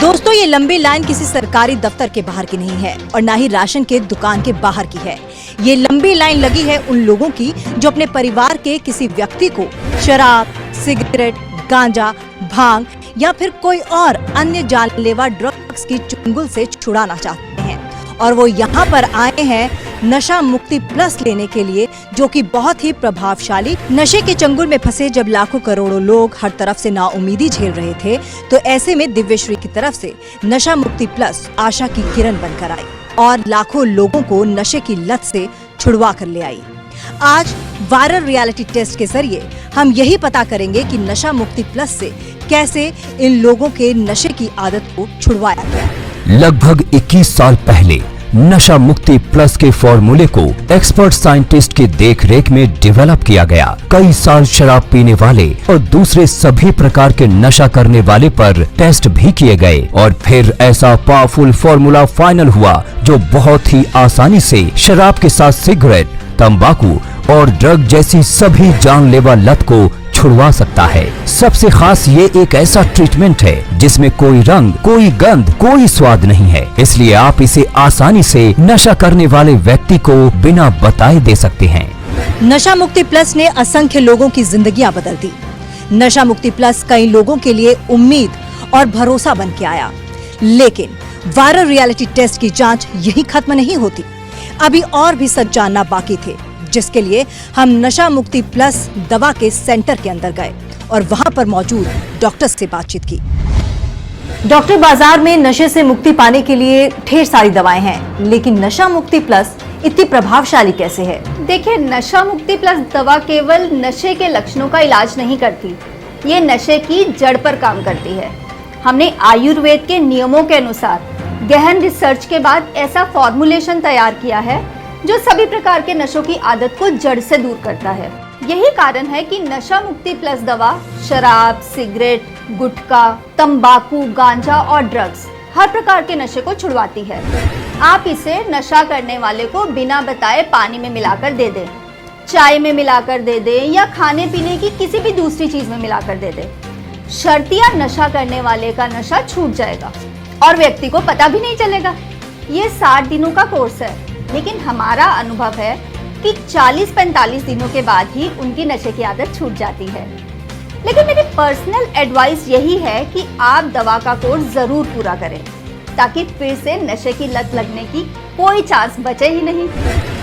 दोस्तों, ये लंबी लाइन किसी सरकारी दफ्तर के बाहर की नहीं है और ना ही राशन के दुकान के बाहर की है। ये लंबी लाइन लगी है उन लोगों की जो अपने परिवार के किसी व्यक्ति को शराब, सिगरेट, गांजा, भांग या फिर कोई और अन्य जानलेवा ड्रग्स की चुंगल से छुड़ाना चाहते हैं और वो यहाँ पर आए हैं नशा मुक्ति प्लस लेने के लिए, जो कि बहुत ही प्रभावशाली। नशे के चंगुल में फंसे जब लाखों करोड़ों लोग हर तरफ से नाउमीदी झेल रहे थे, तो ऐसे में दिव्यश्री की तरफ से नशा मुक्ति प्लस आशा की किरण बनकर आई और लाखों लोगों को नशे की लत से छुड़वा कर ले आई। आज वायरल रियलिटी टेस्ट के जरिए हम यही पता करेंगे कि नशा मुक्ति प्लस से कैसे इन लोगों के नशे की आदत को छुड़वाया गया। लगभग 21 साल पहले नशा मुक्ति प्लस के फॉर्मूले को एक्सपर्ट साइंटिस्ट की देखरेख में डेवलप किया गया। कई साल शराब पीने वाले और दूसरे सभी प्रकार के नशा करने वाले पर टेस्ट भी किए गए और फिर ऐसा पावरफुल फॉर्मूला फाइनल हुआ जो बहुत ही आसानी से शराब के साथ सिगरेट, तंबाकू और ड्रग जैसी सभी जानलेवा लत को छुड़वा सकता है। सबसे खास ये एक ऐसा ट्रीटमेंट है जिसमें कोई रंग, कोई गंध, कोई स्वाद नहीं है, इसलिए आप इसे आसानी से नशा करने वाले व्यक्ति को बिना बताए दे सकते हैं। नशा मुक्ति प्लस ने असंख्य लोगों की जिंदगियां बदल दी। नशा मुक्ति प्लस कई लोगों के लिए उम्मीद और भरोसा बन के आया, लेकिन वायरल रियलिटी टेस्ट की जांच यही खत्म नहीं होती। अभी और भी सच जानना बाकी थे, जिसके लिए हम नशा मुक्ति प्लस दवा के सेंटर के अंदर गए और वहां पर मौजूद डॉक्टर से बातचीत की। डॉक्टर, बाजार में नशे से मुक्ति पाने के लिए ढेर सारी दवाएं हैं, लेकिन नशा मुक्ति प्लस इतनी प्रभावशाली कैसे है? देखिए, नशा मुक्ति प्लस दवा केवल नशे के लक्षणों का इलाज नहीं करती, ये नशे की जड़ पर काम करती है। हमने आयुर्वेद के नियमों के अनुसार गहन रिसर्च के बाद ऐसा फॉर्मुलेशन तैयार किया है जो सभी प्रकार के नशों की आदत को जड़ से दूर करता है। यही कारण है कि नशा मुक्ति प्लस दवा शराब, सिगरेट, गुटखा, तंबाकू, गांजा और ड्रग्स हर प्रकार के नशे को छुड़वाती है। आप इसे नशा करने वाले को बिना बताए पानी में मिलाकर दे दें, चाय में मिलाकर दे दें या खाने पीने की किसी भी दूसरी चीज में मिलाकर दे दें। शर्तिया नशा करने वाले का नशा छूट जाएगा और व्यक्ति को पता भी नहीं चलेगा। ये 60 दिनों का कोर्स है, लेकिन हमारा अनुभव है कि 40-45 दिनों के बाद ही उनकी नशे की आदत छूट जाती है। लेकिन मेरी पर्सनल एडवाइस यही है कि आप दवा का कोर्स जरूर पूरा करें, ताकि फिर से नशे की लत लगने की कोई चांस बचे ही नहीं।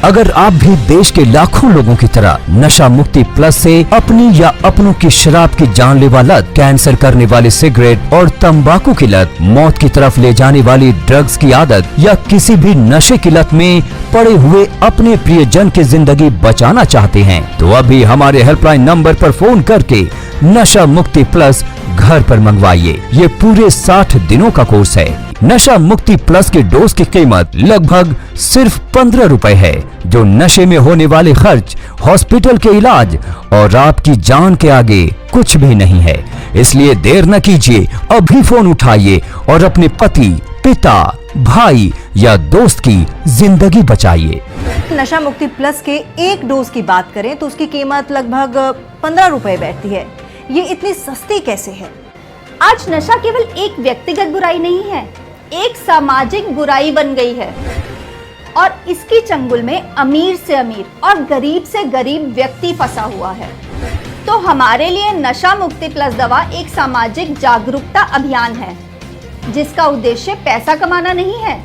अगर आप भी देश के लाखों लोगों की तरह नशा मुक्ति प्लस से अपनी या अपनों की शराब की जानलेवा लत, कैंसर करने वाली सिगरेट और तंबाकू की लत, मौत की तरफ ले जाने वाली ड्रग्स की आदत या किसी भी नशे की लत में पड़े हुए अपने प्रियजन की जिंदगी बचाना चाहते हैं, तो अभी हमारे हेल्पलाइन नंबर पर फोन करके नशा मुक्ति प्लस घर पर मंगवाइए। ये पूरे 60 दिनों का कोर्स है। नशा मुक्ति प्लस के डोज की कीमत लगभग सिर्फ 15 रुपए है, जो नशे में होने वाले खर्च, हॉस्पिटल के इलाज और आपकी जान के आगे कुछ भी नहीं है। इसलिए देर न कीजिए, अभी फोन उठाइए और अपने पति, पिता, भाई या दोस्त की जिंदगी बचाइए। नशा मुक्ति प्लस के एक डोज की बात करें तो उसकी कीमत लगभग 15 रुपए बैठती है। ये इतनी सस्ती कैसे है? आज नशा केवल एक व्यक्तिगत बुराई नहीं है, एक सामाजिक बुराई बन गई है और इसकी चंगुल में अमीर से अमीर और गरीब से गरीब व्यक्ति फंसा हुआ है। तो हमारे लिए नशा मुक्ति प्लस दवा एक सामाजिक जागरूकता अभियान है, जिसका उद्देश्य पैसा कमाना नहीं है,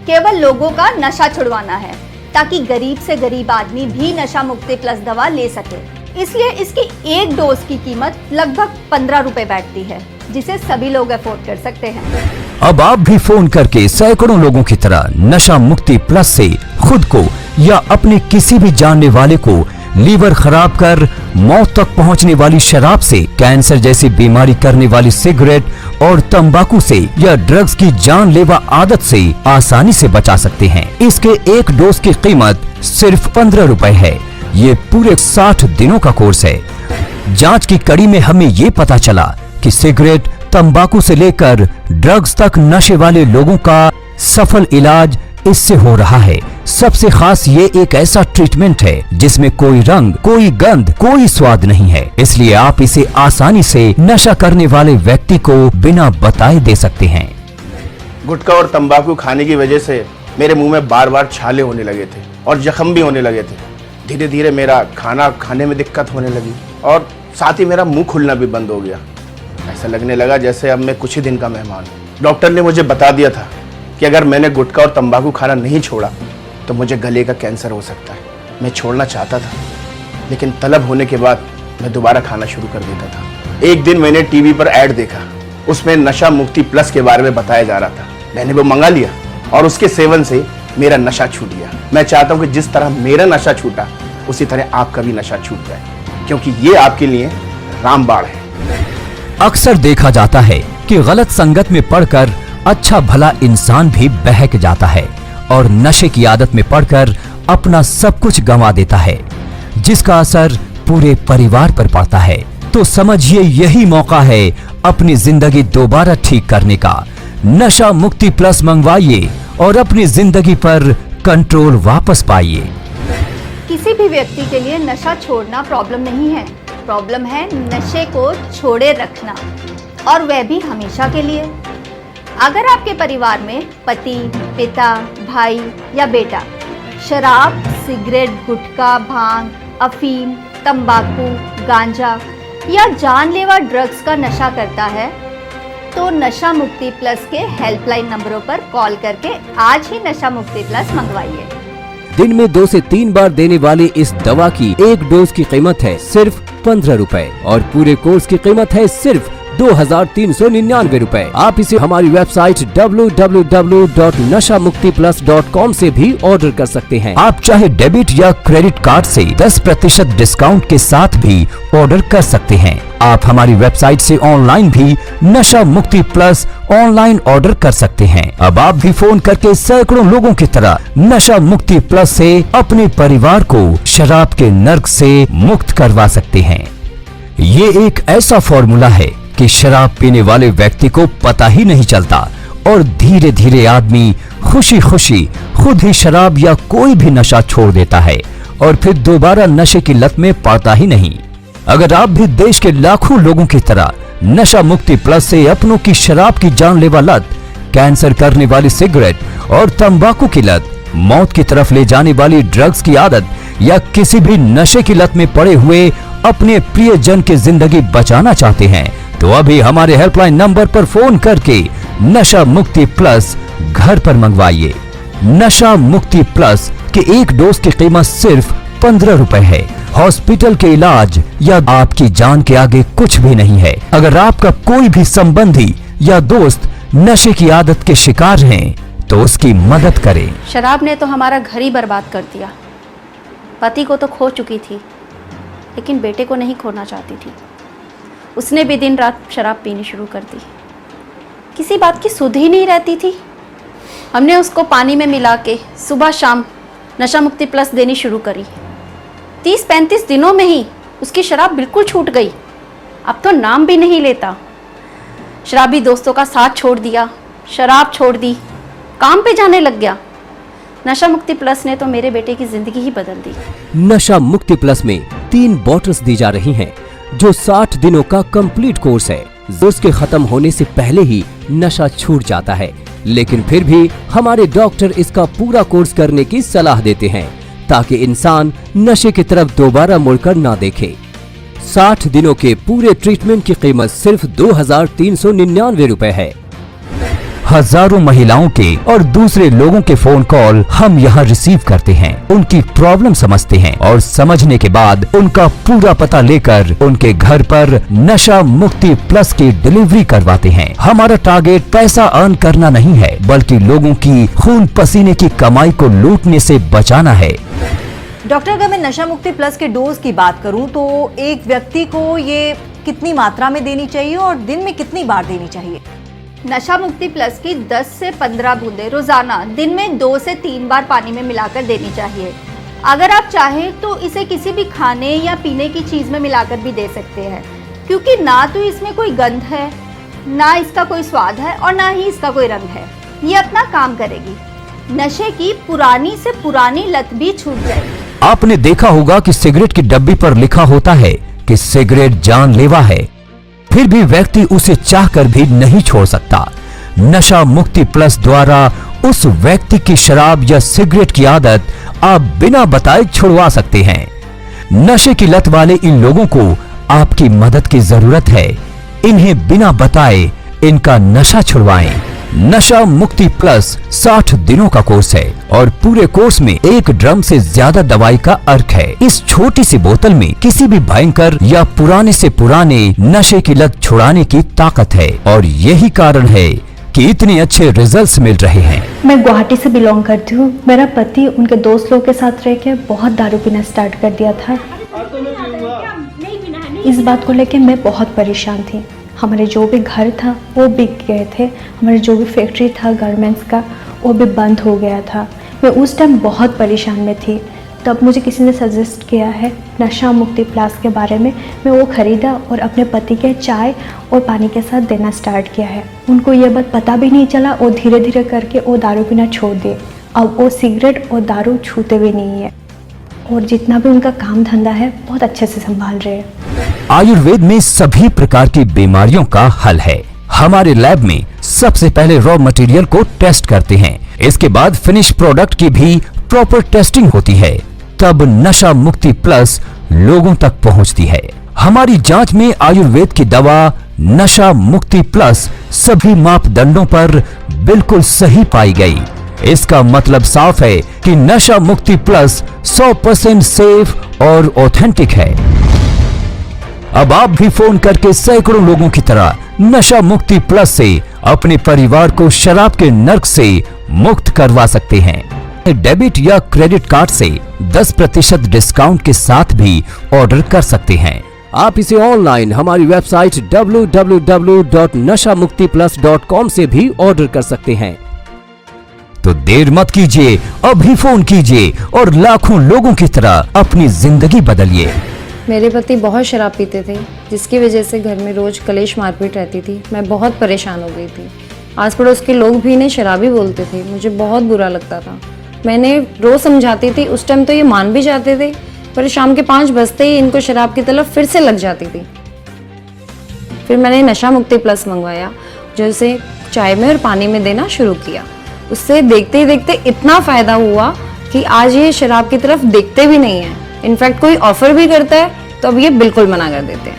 केवल लोगों का नशा छुड़वाना है, ताकि गरीब से गरीब आदमी भी नशा मुक्ति प्लस दवा ले सके। इसलिए इसकी एक डोज की कीमत लगभग 15 रुपए बैठती है, जिसे सभी लोग अफोर्ड कर सकते हैं। अब आप भी फोन करके सैकड़ों लोगों की तरह नशा मुक्ति प्लस से खुद को या अपने किसी भी जानने वाले को लीवर खराब कर मौत तक पहुंचने वाली शराब से, कैंसर जैसी बीमारी करने वाली सिगरेट और तंबाकू से या ड्रग्स की जानलेवा आदत से आसानी से बचा सकते हैं। इसके एक डोज की कीमत सिर्फ 15 रुपए है। ये पूरे 60 दिनों का कोर्स है। जांच की कड़ी में हमें ये पता चला कि सिगरेट, तंबाकू से लेकर ड्रग्स तक नशे वाले लोगों का सफल इलाज इससे हो रहा है। सबसे खास ये एक ऐसा ट्रीटमेंट है जिसमें कोई रंग, कोई गंध, कोई स्वाद नहीं है, इसलिए आप इसे आसानी से नशा करने वाले व्यक्ति को बिना बताए दे सकते हैं। गुटखा और तंबाकू खाने की वजह से मेरे मुंह में बार बार छाले होने लगे थे और जख्म भी होने लगे थे। धीरे धीरे मेरा खाना खाने में दिक्कत होने लगी और साथ ही मेरा मुंह खुलना भी बंद हो गया। ऐसा लगने लगा जैसे अब मैं कुछ ही दिन का मेहमान हूँ। डॉक्टर ने मुझे बता दिया था कि अगर मैंने गुटखा और तंबाकू खाना नहीं छोड़ा तो मुझे गले का कैंसर हो सकता है। मैं छोड़ना चाहता था, लेकिन तलब होने के बाद मैं दोबारा खाना शुरू कर देता था। एक दिन मैंने टीवी पर ऐड देखा, उसमें नशा मुक्ति प्लस के बारे में बताया जा रहा था। मैंने वो मंगा लिया और उसके सेवन से मेरा नशा छूट गया। मैं चाहता हूँ कि जिस तरह मेरा नशा छूटा उसी तरह आपका भी नशा छूट जाए, क्योंकि ये आपके लिए रामबाण है। अक्सर देखा जाता है कि गलत संगत में पड़कर अच्छा भला इंसान भी बहक जाता है और नशे की आदत में पड़कर अपना सब कुछ गंवा देता है, जिसका असर पूरे परिवार पर पड़ता है। तो समझिए यही मौका है अपनी जिंदगी दोबारा ठीक करने का। नशा मुक्ति प्लस मंगवाइए और अपनी जिंदगी पर कंट्रोल वापस पाइए। किसी भी व्यक्ति के लिए नशा छोड़ना प्रॉब्लम नहीं है, प्रॉब्लम है नशे को छोड़े रखना, और वह भी हमेशा के लिए। अगर आपके परिवार में पति, पिता, भाई या बेटा शराब, सिगरेट, गुटखा, भांग, अफीम, तंबाकू, गांजा या जानलेवा ड्रग्स का नशा करता है तो नशा मुक्ति प्लस के हेल्पलाइन नंबरों पर कॉल करके आज ही नशा मुक्ति प्लस मंगवाइए। दिन में 2 से 3 बार देने वाली इस दवा की एक डोज की कीमत है सिर्फ 15 रुपए और पूरे कोर्स की कीमत है सिर्फ 2399 रुपए। आप इसे हमारी वेबसाइट www.nashamuktiplus.com से भी ऑर्डर कर सकते हैं। आप चाहे डेबिट या क्रेडिट कार्ड से 10% डिस्काउंट के साथ भी ऑर्डर कर सकते हैं। आप हमारी वेबसाइट से ऑनलाइन भी नशा मुक्ति प्लस ऑनलाइन ऑर्डर कर सकते हैं। अब आप भी फोन करके सैकड़ों लोगों की तरह नशा मुक्ति प्लस से अपने परिवार को शराब के नर्क से मुक्त करवा सकते हैं। ये एक ऐसा फॉर्मूला है कि शराब पीने वाले व्यक्ति को पता ही नहीं चलता और धीरे धीरे आदमी खुशी खुशी खुद ही शराब या कोई भी नशा छोड़ देता है और फिर दोबारा नशे की लत में पड़ता ही नहीं। अगर आप भी देश के लाखों लोगों की तरह नशा मुक्ति प्लस से अपनों की शराब की जानलेवा लत, कैंसर करने वाली सिगरेट और तंबाकू की लत, मौत की तरफ ले जाने वाली ड्रग्स की आदत या किसी भी नशे की लत में पड़े हुए अपने प्रियजन की जिंदगी बचाना चाहते हैं तो अभी हमारे हेल्पलाइन नंबर पर फोन करके नशा मुक्ति प्लस घर पर मंगवाइए। नशा मुक्ति प्लस के एक डोज की कीमत सिर्फ 15 रुपए है। हॉस्पिटल के इलाज या आपकी जान के आगे कुछ भी नहीं है। अगर आपका कोई भी संबंधी या दोस्त नशे की आदत के शिकार हैं तो उसकी मदद करें। शराब ने तो हमारा घर ही बर्बाद कर दिया। पति को तो खो चुकी थी, लेकिन बेटे को नहीं खोना चाहती थी। उसने भी दिन रात शराब पीनी शुरू कर दी। किसी बात की सुध ही नहीं रहती थी। हमने उसको पानी में मिला के सुबह शाम नशा मुक्ति प्लस देनी शुरू करी। 30-35 दिनों में ही उसकी शराब बिल्कुल छूट गई। अब तो नाम भी नहीं लेता। शराबी दोस्तों का साथ छोड़ दिया, शराब छोड़ दी, काम पे जाने लग गया। नशा मुक्ति प्लस ने तो मेरे बेटे की जिंदगी ही बदल दी। नशा मुक्ति प्लस में 3 बॉटल्स दी जा रही हैं, जो 60 दिनों का कंप्लीट कोर्स है। उसके खत्म होने से पहले ही नशा छूट जाता है, लेकिन फिर भी हमारे डॉक्टर इसका पूरा कोर्स करने की सलाह देते हैं ताकि इंसान नशे की तरफ दोबारा मुड़कर ना देखे। 60 दिनों के पूरे ट्रीटमेंट की कीमत सिर्फ 2399 रुपए है। हजारों महिलाओं के और दूसरे लोगों के फोन कॉल हम यहाँ रिसीव करते हैं, उनकी प्रॉब्लम समझते हैं और समझने के बाद उनका पूरा पता लेकर उनके घर पर नशा मुक्ति प्लस की डिलीवरी करवाते हैं। हमारा टारगेट पैसा अर्न करना नहीं है, बल्कि लोगों की खून पसीने की कमाई को लूटने से बचाना है। डॉक्टर, अगर मैं नशा मुक्ति प्लस के डोज की बात करूं तो एक व्यक्ति को ये कितनी मात्रा में देनी चाहिए और दिन में कितनी बार देनी चाहिए? नशा मुक्ति प्लस की 10 से 15 बूंदें रोजाना दिन में 2 से 3 बार पानी में मिलाकर देनी चाहिए। अगर आप चाहें तो इसे किसी भी खाने या पीने की चीज में मिलाकर भी दे सकते हैं, क्योंकि ना तो इसमें कोई गंध है, ना इसका कोई स्वाद है और ना ही इसका कोई रंग है। ये अपना काम करेगी। नशे की पुरानी से पुरानी लत भी छूट जाएगी। आपने देखा होगा कि सिगरेट की डब्बी पर लिखा होता है कि सिगरेट जानलेवा है, फिर भी व्यक्ति उसे चाहकर भी नहीं छोड़ सकता। नशा मुक्ति प्लस द्वारा उस व्यक्ति की शराब या सिगरेट की आदत आप बिना बताए छुड़वा सकते हैं। नशे की लत वाले इन लोगों को आपकी मदद की जरूरत है। इन्हें बिना बताए इनका नशा छुड़वाएं। नशा मुक्ति प्लस 60 दिनों का कोर्स है और पूरे कोर्स में 1 ड्रम से ज्यादा दवाई का अर्क है। इस छोटी सी बोतल में किसी भी भयंकर या पुराने से पुराने नशे की लत छुड़ाने की ताकत है और यही कारण है कि इतने अच्छे रिजल्ट्स मिल रहे हैं। मैं गुवाहाटी से बिलोंग करती हूँ। मेरा पति उनके दोस्त लोगों के साथ रह के बहुत दारू पीना स्टार्ट कर दिया था। इस बात को लेके मैं बहुत परेशान थी। हमारे जो भी घर था वो बिक गए थे, हमारे जो भी फैक्ट्री था गारमेंट्स का वो भी बंद हो गया था। मैं उस टाइम बहुत परेशान में थी। तब मुझे किसी ने सजेस्ट किया है नशा मुक्ति प्लस के बारे में। मैं वो ख़रीदा और अपने पति के चाय और पानी के साथ देना स्टार्ट किया है। उनको ये बात पता भी नहीं चला और धीरे धीरे करके वो दारू पीना छोड़ दिए। अब वो सिगरेट और दारू छूते भी नहीं है और जितना भी उनका काम धंधा है बहुत अच्छे से संभाल रहे हैं। आयुर्वेद में सभी प्रकार की बीमारियों का हल है। हमारे लैब में सबसे पहले रॉ मटेरियल को टेस्ट करते हैं, इसके बाद फिनिश प्रोडक्ट की भी प्रॉपर टेस्टिंग होती है, तब नशा मुक्ति प्लस लोगों तक पहुंचती है। हमारी जांच में आयुर्वेद की दवा नशा मुक्ति प्लस सभी मापदंडों पर बिल्कुल सही पाई गई। इसका मतलब साफ है कि नशा मुक्ति प्लस 100% सेफ और ऑथेंटिक है। अब आप भी फोन करके सैकड़ों लोगों की तरह नशा मुक्ति प्लस से अपने परिवार को शराब के नर्क से मुक्त करवा सकते हैं। डेबिट या क्रेडिट कार्ड से 10% डिस्काउंट के साथ भी ऑर्डर कर सकते हैं। आप इसे ऑनलाइन हमारी वेबसाइट www.nashamuktiplus.com से भी ऑर्डर कर सकते हैं। तो देर मत कीजिए, अभी फोन कीजिए और लाखों लोगों की तरह अपनी जिंदगी बदलिए। मेरे पति बहुत शराब पीते थे, जिसकी वजह से घर में रोज कलेश मारपीट रहती थी। मैं बहुत परेशान हो गई थी। आस पड़ोस के लोग भी इन्हें शराबी बोलते थे। मुझे बहुत बुरा लगता था। मैंने रोज समझाती थी, उस टाइम तो ये मान भी जाते थे, पर शाम के 5 बजते ही इनको शराब की तलब फिर से लग जाती थी। फिर मैंने नशा मुक्ति प्लस मंगवाया, जो इसे चाय में और पानी में देना शुरू किया। उससे देखते ही देखते इतना फ़ायदा हुआ कि आज ये शराब की तरफ देखते भी नहीं है। इनफैक्ट कोई ऑफर भी करता है तो अब ये बिल्कुल मना कर देते हैं।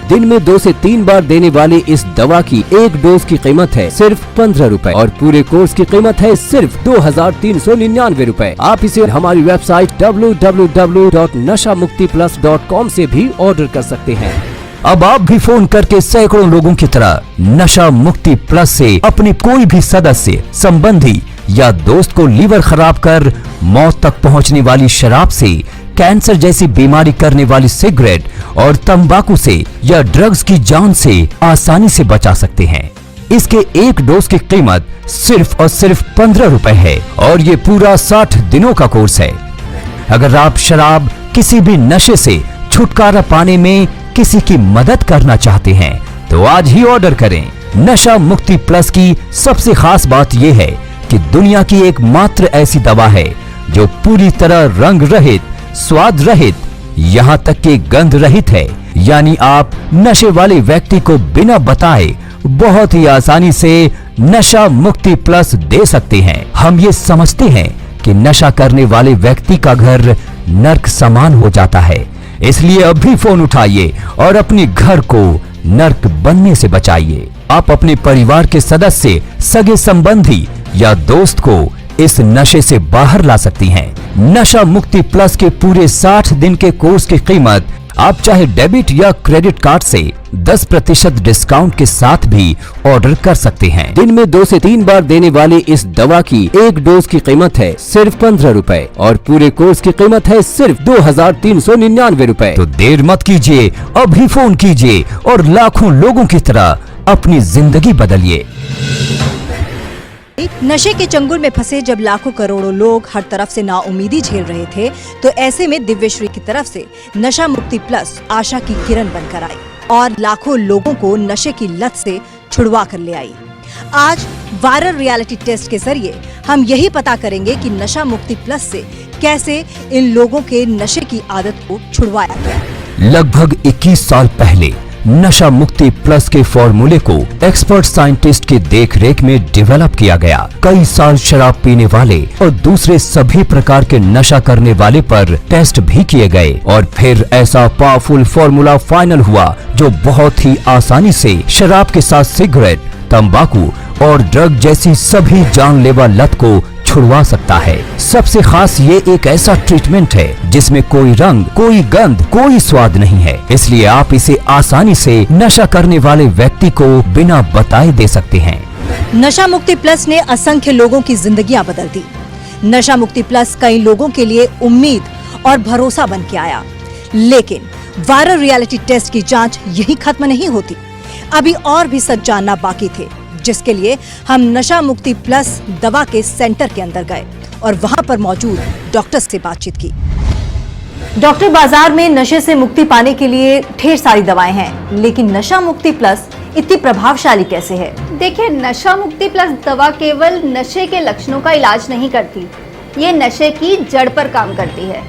दिन में 2 से 3 बार देने वाली इस दवा की 1 डोज की कीमत है सिर्फ 15 रुपए और पूरे कोर्स की कीमत है सिर्फ 2399 रुपए। आप इसे हमारी वेबसाइट www.nashamuktiplus.com से भी ऑर्डर कर सकते हैं। अब आप भी फोन करके सैकड़ों लोगों की तरह नशा मुक्ति प्लस से अपने कोई भी सदस्य, संबंधी या दोस्त को लीवर खराब कर मौत तक पहुंचने वाली शराब से, कैंसर जैसी बीमारी करने वाली सिगरेट और तंबाकू से या ड्रग्स की जान से आसानी से बचा सकते हैं। इसके 1 डोज की कीमत सिर्फ और सिर्फ 15 रुपए है और ये पूरा 60 दिनों का कोर्स है। अगर आप शराब किसी भी नशे से छुटकारा पाने में किसी की मदद करना चाहते हैं तो आज ही ऑर्डर करें। नशा मुक्ति प्लस की सबसे खास बात यह है कि दुनिया की एकमात्र ऐसी दवा है जो पूरी तरह रंग रहित, स्वाद रहित, यहाँ तक कि गंध रहित है। यानी आप नशे वाले व्यक्ति को बिना बताए बहुत ही आसानी से नशा मुक्ति प्लस दे सकते हैं। हम ये समझते हैं कि नशा करने वाले व्यक्ति का घर नर्क समान हो जाता है, इसलिए अभी फोन उठाइए और अपने घर को नर्क बनने से बचाइए। आप अपने परिवार के सदस्य, सगे संबंधी या दोस्त को इस नशे से बाहर ला सकती हैं। नशा मुक्ति प्लस के पूरे 60 दिन के कोर्स की कीमत आप चाहे डेबिट या क्रेडिट कार्ड से 10% डिस्काउंट के साथ भी ऑर्डर कर सकते हैं। दिन में 2 से 3 बार देने वाली इस दवा की 1 डोज की कीमत है सिर्फ 15 रुपए और पूरे कोर्स की कीमत है सिर्फ 2399 रुपए। तो देर मत कीजिए, अभी फोन कीजिए और लाखों लोगों की तरह अपनी जिंदगी बदलिए। नशे के चंगुल में फंसे जब लाखों करोड़ों लोग हर तरफ से नाउमीदी झेल रहे थे, तो ऐसे में दिव्यश्री की तरफ से नशा मुक्ति प्लस आशा की किरण बनकर आई और लाखों लोगों को नशे की लत से छुड़वा कर ले आई। आज वायरल रियलिटी टेस्ट के जरिए हम यही पता करेंगे कि नशा मुक्ति प्लस से कैसे इन लोगों के नशे की आदत को छुड़वाया गया। लगभग 21 साल पहले नशा मुक्ति प्लस के फॉर्मूले को एक्सपर्ट साइंटिस्ट की देखरेख में डेवलप किया गया। कई साल शराब पीने वाले और दूसरे सभी प्रकार के नशा करने वाले पर टेस्ट भी किए गए और फिर ऐसा पावरफुल फॉर्मूला फाइनल हुआ जो बहुत ही आसानी से शराब के साथ सिगरेट, तंबाकू और ड्रग जैसी सभी जानलेवा लत को छुड़वा सकता है। सबसे खास ये एक ऐसा ट्रीटमेंट है जिसमें कोई रंग, कोई गंध, कोई स्वाद नहीं है, इसलिए आप इसे आसानी से नशा करने वाले व्यक्ति को बिना बताए दे सकते हैं। नशा मुक्ति प्लस ने असंख्य लोगों की जिंदगियां बदल दी। नशा मुक्ति प्लस कई लोगों के लिए उम्मीद और भरोसा बन के आया, लेकिन वायरल रियलिटी टेस्ट की जांच यही खत्म नहीं होती। अभी और भी सच जानना बाकी थे, जिसके लिए हम नशा मुक्ति प्लस दवा के सेंटर के अंदर गए और वहां पर मौजूद डॉक्टर से बातचीत की। डॉक्टर, बाजार में नशे से मुक्ति पाने के लिए ढेर सारी दवाएं हैं, लेकिन नशा मुक्ति प्लस इतनी प्रभावशाली कैसे है? देखिए, नशा मुक्ति प्लस दवा केवल नशे के लक्षणों का इलाज नहीं करती, ये नशे की जड़ पर काम करती है।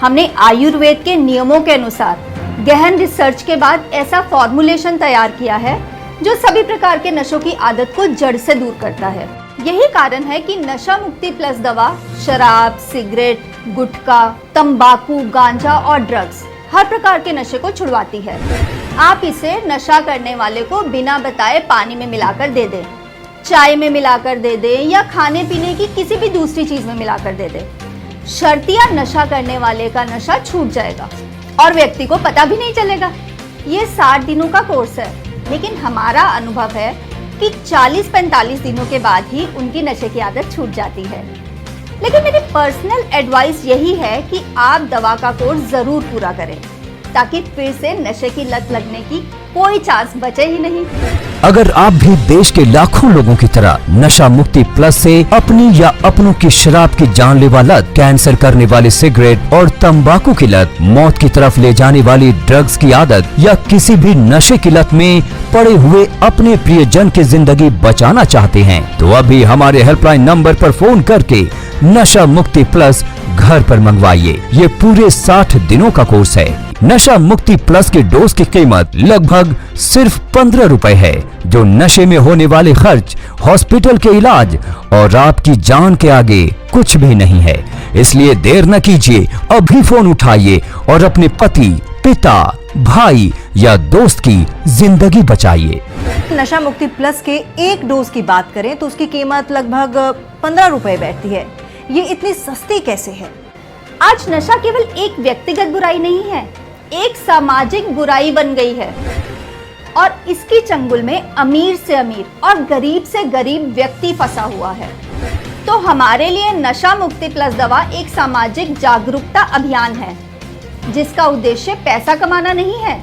हमने आयुर्वेद के नियमों के अनुसार गहन रिसर्च के बाद ऐसा फॉर्मुलेशन तैयार किया है जो सभी प्रकार के नशों की आदत को जड़ से दूर करता है। यही कारण है कि नशा मुक्ति प्लस दवा शराब, सिगरेट, गुटखा, तंबाकू, गांजा और ड्रग्स हर प्रकार के नशे को छुड़वाती है। आप इसे नशा करने वाले को बिना बताए पानी में मिलाकर दे दें, चाय में मिलाकर दे दें या खाने पीने की किसी भी दूसरी चीज में मिलाकर दे दें। शर्तिया नशा करने वाले का नशा छूट जाएगा और व्यक्ति को पता भी नहीं चलेगा। ये 60 दिनों का कोर्स है, लेकिन हमारा अनुभव है कि 40-45 दिनों के बाद ही उनकी नशे की आदत छूट जाती है। लेकिन मेरी पर्सनल एडवाइस यही है कि आप दवा का कोर्स जरूर पूरा करें, ताकि फिर से नशे की लत लगने की कोई चांस बचे ही नहीं। अगर आप भी देश के लाखों लोगों की तरह नशा मुक्ति प्लस से अपनी या अपनों की शराब की जानलेवा लत, कैंसर करने वाली सिगरेट और तंबाकू की लत, मौत की तरफ ले जाने वाली ड्रग्स की आदत या किसी भी नशे की लत में पड़े हुए अपने प्रियजन की जिंदगी बचाना चाहते हैं, तो अभी हमारे हेल्पलाइन नंबर पर फोन करके नशा मुक्ति प्लस घर पर मंगवाइए। ये पूरे 60 दिनों का कोर्स है। नशा मुक्ति प्लस के डोज की कीमत लगभग सिर्फ 15 रुपए है, जो नशे में होने वाले खर्च, हॉस्पिटल के इलाज और आपकी जान के आगे कुछ भी नहीं है। इसलिए देर न कीजिए, अभी फोन उठाइए और अपने पति, पिता, भाई या दोस्त की जिंदगी बचाइए। नशा मुक्ति प्लस के एक डोज की बात करें तो उसकी कीमत लगभग 15 रुपए बैठती है। ये इतनी सस्ती कैसे है? आज नशा केवल एक व्यक्तिगत बुराई नहीं है, एक सामाजिक बुराई बन गई है और इसकी चंगुल में अमीर से अमीर और गरीब से गरीब व्यक्ति फंसा हुआ है। तो हमारे लिए नशा मुक्ति प्लस दवा एक सामाजिक जागरूकता अभियान है, जिसका उद्देश्य पैसा कमाना नहीं है,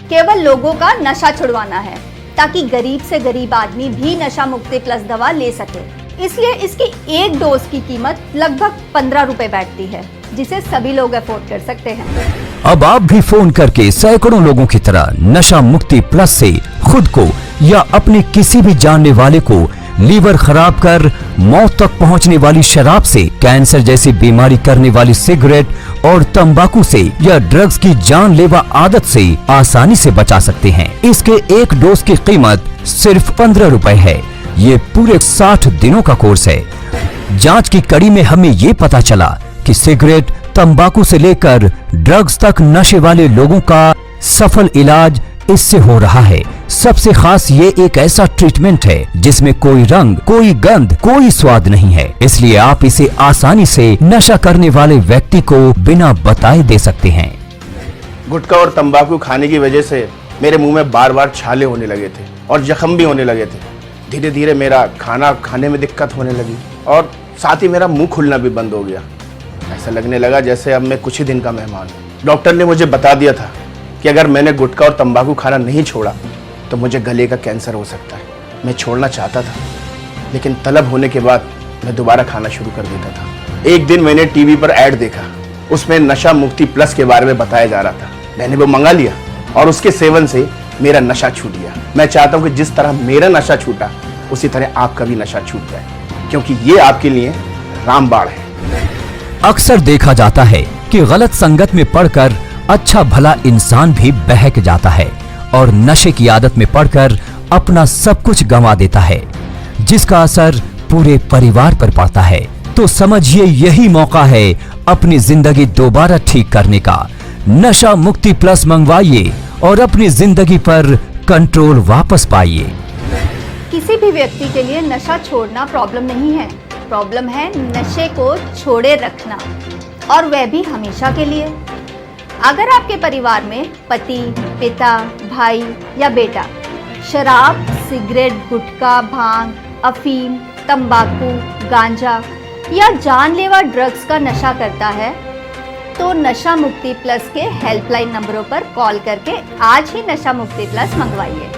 केवल लोगों का नशा छुड़वाना है, ताकि गरीब से गरीब आदमी भी नशा मुक्ति प्लस दवा ले सके। इसलिए इसकी एक डोज की कीमत लगभग 15 रुपए बैठती है, जिसे सभी लोग अफोर्ड कर सकते हैं। अब आप भी फोन करके सैकड़ों लोगों की तरह नशा मुक्ति प्लस से खुद को या अपने किसी भी जानने वाले को लीवर खराब कर मौत तक पहुंचने वाली शराब से, कैंसर जैसी बीमारी करने वाली सिगरेट और तंबाकू से या ड्रग्स की जानलेवा आदत से आसानी से बचा सकते हैं। इसके एक डोज की कीमत सिर्फ 15 रुपए है। ये पूरे 60 दिनों का कोर्स है। जांच की कड़ी में हमें ये पता चला कि सिगरेट, तंबाकू से लेकर ड्रग्स तक नशे वाले लोगों का सफल इलाज इससे हो रहा है। सबसे खास ये एक ऐसा ट्रीटमेंट है जिसमें कोई रंग, कोई गंध, कोई स्वाद नहीं है, इसलिए आप इसे आसानी से नशा करने वाले व्यक्ति को बिना बताए दे सकते हैं। गुटखा और तंबाकू खाने की वजह से मेरे मुंह में बार बार छाले होने लगे थे और जख्म भी होने लगे थे। धीरे धीरे मेरा खाना खाने में दिक्कत होने लगी और साथ ही मेरा मुंह खुलना भी बंद हो गया। ऐसा लगने लगा जैसे अब मैं कुछ ही दिन का मेहमान हूँ। डॉक्टर ने मुझे बता दिया था कि अगर मैंने गुटखा और तंबाकू खाना नहीं छोड़ा तो मुझे गले का कैंसर हो सकता है। मैं छोड़ना चाहता था, लेकिन तलब होने के बाद मैं दोबारा खाना शुरू कर देता था। एक दिन मैंने टीवी पर ऐड देखा, उसमें नशा मुक्ति प्लस के बारे में बताया जा रहा था। मैंने वो मंगा लिया और उसके सेवन से मेरा नशा छूट गया। मैं चाहता हूँ कि जिस तरह मेरा नशा छूटा उसी तरह आपका भी नशा छूट जाए, क्योंकि ये आपके लिए रामबाण है। अक्सर देखा जाता है कि गलत संगत में पड़कर अच्छा भला इंसान भी बहक जाता है और नशे की आदत में पड़कर अपना सब कुछ गंवा देता है, जिसका असर पूरे परिवार पर पड़ता है। तो समझिए यही मौका है अपनी जिंदगी दोबारा ठीक करने का। नशा मुक्ति प्लस मंगवाइए और अपनी जिंदगी पर कंट्रोल वापस पाइए। किसी भी व्यक्ति के लिए नशा छोड़ना प्रॉब्लम नहीं है, प्रॉब्लम है नशे को छोड़े रखना, और वह भी हमेशा के लिए। अगर आपके परिवार में पति, पिता, भाई या बेटा शराब, सिगरेट, गुटखा, भांग, अफीम, तंबाकू, गांजा या जानलेवा ड्रग्स का नशा करता है, तो नशा मुक्ति प्लस के हेल्पलाइन नंबरों पर कॉल करके आज ही नशा मुक्ति प्लस मंगवाइए।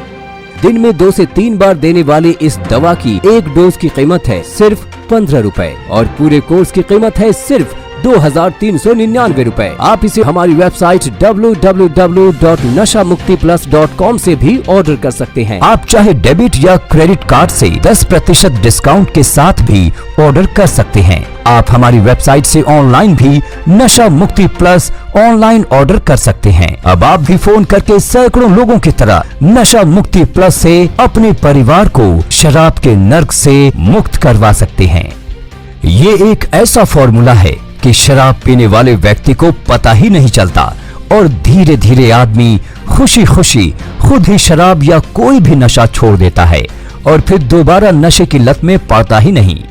दिन में 2 से 3 बार देने वाली इस दवा की एक डोज की कीमत है सिर्फ 15 रुपए और पूरे कोर्स की कीमत है सिर्फ 2399 रुपए। आप इसे हमारी वेबसाइट www.nashamuktiplus.com से भी ऑर्डर कर सकते हैं। आप चाहे डेबिट या क्रेडिट कार्ड से 10% डिस्काउंट के साथ भी ऑर्डर कर सकते हैं। आप हमारी वेबसाइट से ऑनलाइन भी नशा मुक्ति प्लस ऑनलाइन ऑर्डर कर सकते हैं। अब आप भी फोन करके सैकड़ों लोगों की तरह नशा मुक्ति प्लस से अपने परिवार को शराब के नर्क से मुक्त करवा सकते हैं। ये एक ऐसा फॉर्मूला है कि शराब पीने वाले व्यक्ति को पता ही नहीं चलता और धीरे धीरे आदमी खुशी खुशी खुद ही शराब या कोई भी नशा छोड़ देता है और फिर दोबारा नशे की लत में पड़ता ही नहीं।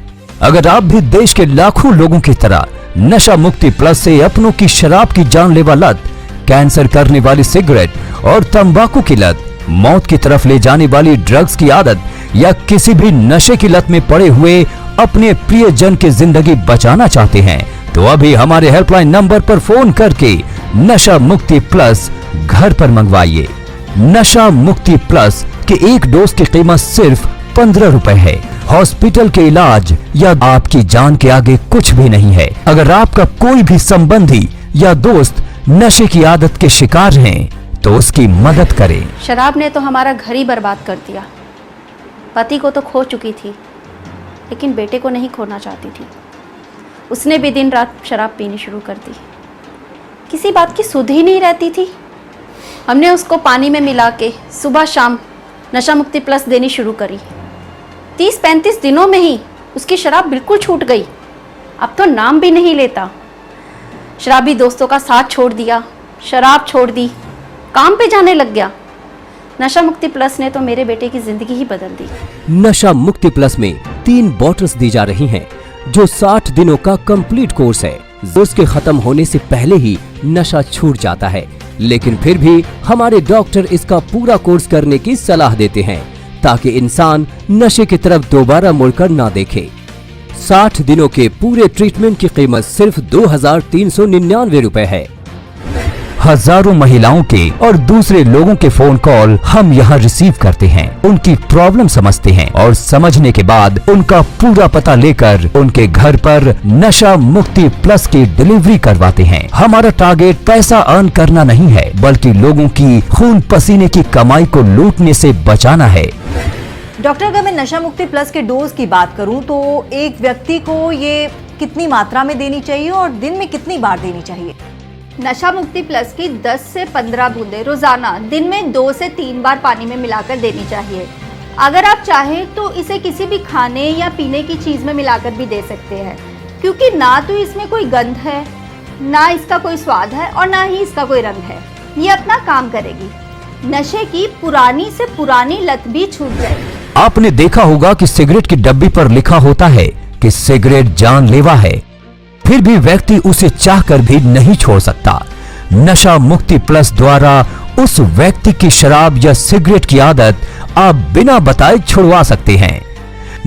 अगर आप भी देश के लाखों लोगों की तरह नशा मुक्ति प्लस से अपनों की शराब की जानलेवा लत, कैंसर करने वाली सिगरेट और तंबाकू की लत, मौत की तरफ ले जाने वाली ड्रग्स की आदत या किसी भी नशे की लत में पड़े हुए अपने प्रियजन की जिंदगी बचाना चाहते हैं, तो अभी हमारे हेल्पलाइन नंबर पर फोन करके नशा मुक्ति प्लस घर पर मंगवाइए। नशा मुक्ति प्लस के एक डोज की कीमत सिर्फ 15 रुपए है। हॉस्पिटल के इलाज या आपकी जान के आगे कुछ भी नहीं है। अगर आपका कोई भी संबंधी या दोस्त नशे की आदत के शिकार हैं, तो उसकी मदद करें। शराब ने तो हमारा घर ही बर्बाद कर दिया। पति को तो खो चुकी थी, लेकिन बेटे को नहीं खोना चाहती थी। उसने भी दिन रात शराब पीनी शुरू कर दी। किसी बात की सुध ही नहीं रहती थी। हमने उसको पानी में मिला के सुबह शाम नशा मुक्ति प्लस देनी शुरू करी। 30-35 दिनों में ही उसकी शराब बिल्कुल छूट गई। अब तो नाम भी नहीं लेता। शराबी दोस्तों का साथ छोड़ दिया, शराब छोड़ दी, काम पे जाने लग गया। नशा मुक्ति प्लस ने तो मेरे बेटे की जिंदगी ही बदल दी। नशा मुक्ति प्लस में 3 बॉटल्स दी जा रही हैं, जो 60 दिनों का कंप्लीट कोर्स है। कोर्स के खत्म होने से पहले ही नशा छूट जाता है, लेकिन फिर भी हमारे डॉक्टर इसका पूरा कोर्स करने की सलाह देते हैं, ताकि इंसान नशे की तरफ दोबारा मुड़कर ना देखे। 60 दिनों के पूरे ट्रीटमेंट की कीमत सिर्फ 2399 रुपए है। हजारों महिलाओं के और दूसरे लोगों के फोन कॉल हम यहाँ रिसीव करते हैं, उनकी प्रॉब्लम समझते हैं और समझने के बाद उनका पूरा पता लेकर उनके घर पर नशा मुक्ति प्लस की डिलीवरी करवाते हैं। हमारा टारगेट पैसा अर्न करना नहीं है, बल्कि लोगों की खून पसीने की कमाई को लूटने से बचाना है। डॉक्टर, अगर मैं नशा मुक्ति प्लस के डोज की बात करूं तो एक व्यक्ति को ये कितनी मात्रा में देनी चाहिए और दिन में कितनी बार देनी चाहिए? नशा मुक्ति प्लस की 10 से 15 बूंदें रोजाना दिन में 2 से 3 बार पानी में मिलाकर देनी चाहिए। अगर आप चाहें तो इसे किसी भी खाने या पीने की चीज़ में मिलाकर भी दे सकते हैं, क्योंकि ना तो इसमें कोई गंध है, ना इसका कोई स्वाद है और ना ही इसका कोई रंग है। ये अपना काम करेगी। नशे की पुरानी से पुरानी लत भी छूट जाएगी। आपने देखा होगा कि सिगरेट की डब्बी पर लिखा होता है कि सिगरेट जानलेवा है, फिर भी व्यक्ति उसे चाहकर भी नहीं छोड़ सकता। नशा मुक्ति प्लस द्वारा उस व्यक्ति की शराब या सिगरेट की आदत आप बिना बताए छुड़वा सकते हैं।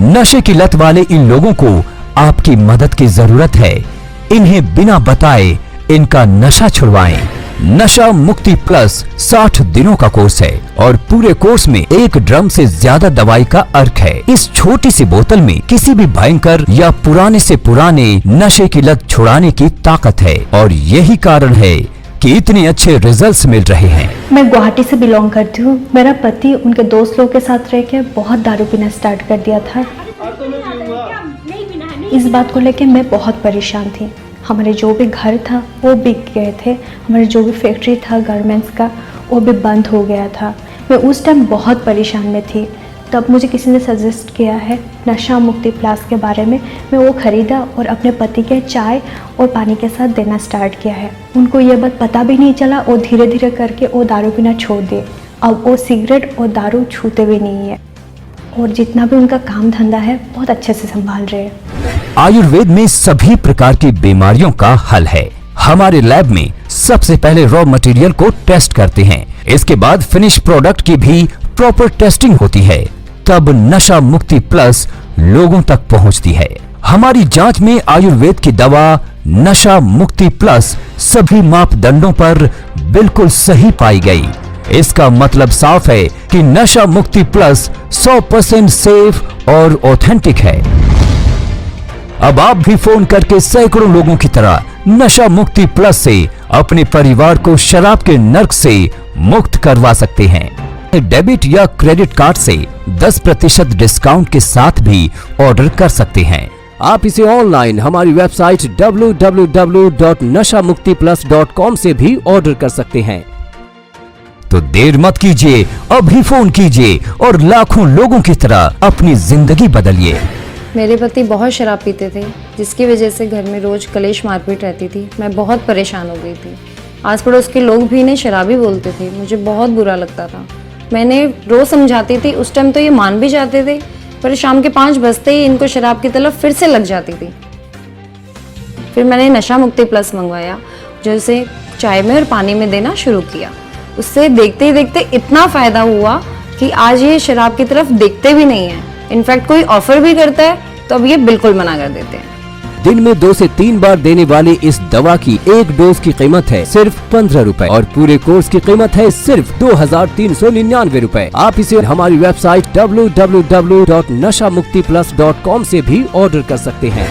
नशे की लत वाले इन लोगों को आपकी मदद की जरूरत है। इन्हें बिना बताए इनका नशा छुड़वाएं। नशा मुक्ति प्लस 60 दिनों का कोर्स है और पूरे कोर्स में 1 ड्रम से ज्यादा दवाई का अर्क है। इस छोटी सी बोतल में किसी भी भयंकर या पुराने से पुराने नशे की लत छुड़ाने की ताकत है और यही कारण है कि इतने अच्छे रिजल्ट्स मिल रहे हैं। मैं गुवाहाटी से बिलोंग करती हूँ। मेरा पति उनके दोस्त लोगों के साथ रह के बहुत दारू पीना स्टार्ट कर दिया था। इस बात को लेकर मैं बहुत परेशान थी। हमारे जो भी घर था वो बिक गए थे, हमारे जो भी फैक्ट्री था गारमेंट्स का वो भी बंद हो गया था। मैं उस टाइम बहुत परेशान में थी। तब मुझे किसी ने सजेस्ट किया है नशा मुक्ति प्लस के बारे में। मैं वो ख़रीदा और अपने पति के चाय और पानी के साथ देना स्टार्ट किया है। उनको ये बात पता भी नहीं चला और धीरे धीरे करके वो दारू पीना छोड़ दिए। अब वो सिगरेट और दारू छूते भी नहीं है और जितना भी उनका काम धंधा है बहुत अच्छे से संभाल रहे हैं। आयुर्वेद में सभी प्रकार की बीमारियों का हल है। हमारे लैब में सबसे पहले रॉ मटेरियल को टेस्ट करते हैं, इसके बाद फिनिश प्रोडक्ट की भी प्रॉपर टेस्टिंग होती है, तब नशा मुक्ति प्लस लोगों तक पहुंचती है। हमारी जांच में आयुर्वेद की दवा नशा मुक्ति प्लस सभी मापदंडों पर बिल्कुल सही पाई गई। इसका मतलब साफ है कि नशा मुक्ति प्लस 100% सेफ और ऑथेंटिक है। अब आप भी फोन करके सैकड़ों लोगों की तरह नशा मुक्ति प्लस से अपने परिवार को शराब के नर्क से मुक्त करवा सकते हैं। डेबिट या क्रेडिट कार्ड से 10% डिस्काउंट के साथ भी ऑर्डर कर सकते हैं। आप इसे ऑनलाइन हमारी वेबसाइट www.nashamuktiplus.com से भी ऑर्डर कर सकते हैं। तो देर मत कीजिए, अभी फोन कीजिए और लाखों लोगों की तरह अपनी जिंदगी बदलिए। मेरे पति बहुत शराब पीते थे, जिसकी वजह से घर में रोज कलेश मारपीट रहती थी। मैं बहुत परेशान हो गई थी। आस पड़ोस के लोग भी इन्हें शराबी बोलते थे। मुझे बहुत बुरा लगता था। मैंने रोज समझाती थी, उस टाइम तो ये मान भी जाते थे, पर शाम के 5 बजते ही इनको शराब की तलब फिर से लग जाती थी। फिर मैंने नशा मुक्ति प्लस मंगवाया, जो इसे चाय में और पानी में देना शुरू किया। उससे देखते ही देखते इतना फ़ायदा हुआ कि आज ये शराब की तरफ देखते भी नहीं है। इनफैक्ट कोई ऑफर भी करता है तो अब ये बिल्कुल मना कर देते हैं। दिन में 2 से 3 बार देने वाली इस दवा की एक डोज की कीमत है सिर्फ 15 रुपए और पूरे कोर्स की कीमत है सिर्फ 2399 रुपए। आप इसे हमारी वेबसाइट www.nashamuktiplus.com से भी ऑर्डर कर सकते हैं।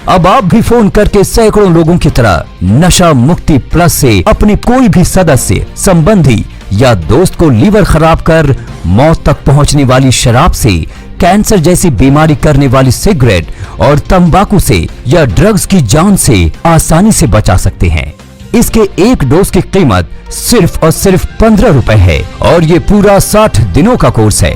अब आप भी फोन करके सैकड़ों लोगों की तरह नशा मुक्ति प्लस से अपने कोई भी सदस्य, संबंधी या दोस्त को लीवर खराब कर मौत तक पहुंचने वाली शराब से, कैंसर जैसी बीमारी करने वाली सिगरेट और तंबाकू से या ड्रग्स की जान से आसानी से बचा सकते हैं। इसके एक डोज की कीमत सिर्फ और सिर्फ 15 रुपए है और ये पूरा 60 दिनों का कोर्स है।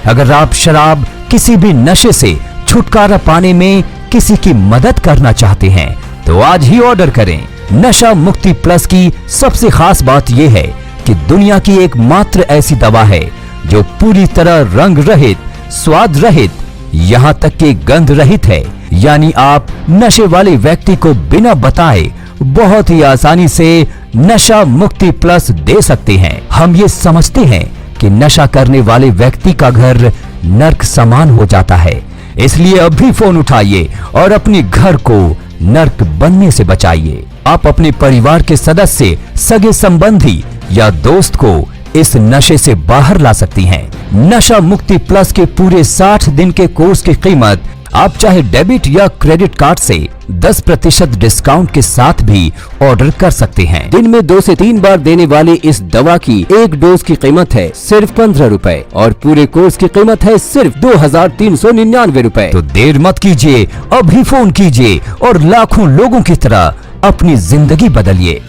अगर आप शराब, किसी भी नशे से छुटकारा पाने में किसी की मदद करना चाहते हैं तो आज ही ऑर्डर करें। नशा मुक्ति प्लस की सबसे खास बात यह है कि दुनिया की एकमात्र ऐसी दवा है जो पूरी तरह रंग रहित, स्वाद रहित, यहाँ तक कि गंध रहित है। यानी आप नशे वाले व्यक्ति को बिना बताए बहुत ही आसानी से नशा मुक्ति प्लस दे सकते हैं। हम ये समझते हैं कि नशा करने वाले व्यक्ति का घर नर्क समान हो जाता है, इसलिए अभी फोन उठाइए और अपने घर को नर्क बनने से बचाइए। आप अपने परिवार के सदस्य, सगे संबंधी या दोस्त को इस नशे से बाहर ला सकती हैं। नशा मुक्ति प्लस के पूरे 60 दिन के कोर्स की कीमत आप चाहे डेबिट या क्रेडिट कार्ड से 10% डिस्काउंट के साथ भी ऑर्डर कर सकते हैं। दिन में 2 से 3 बार देने वाली इस दवा की एक डोज की कीमत है सिर्फ 15 रुपए और पूरे कोर्स की कीमत है सिर्फ 2399 रुपए। तो देर मत कीजिए, अभी फोन कीजिए और लाखों लोगों की तरह अपनी जिंदगी बदलिए।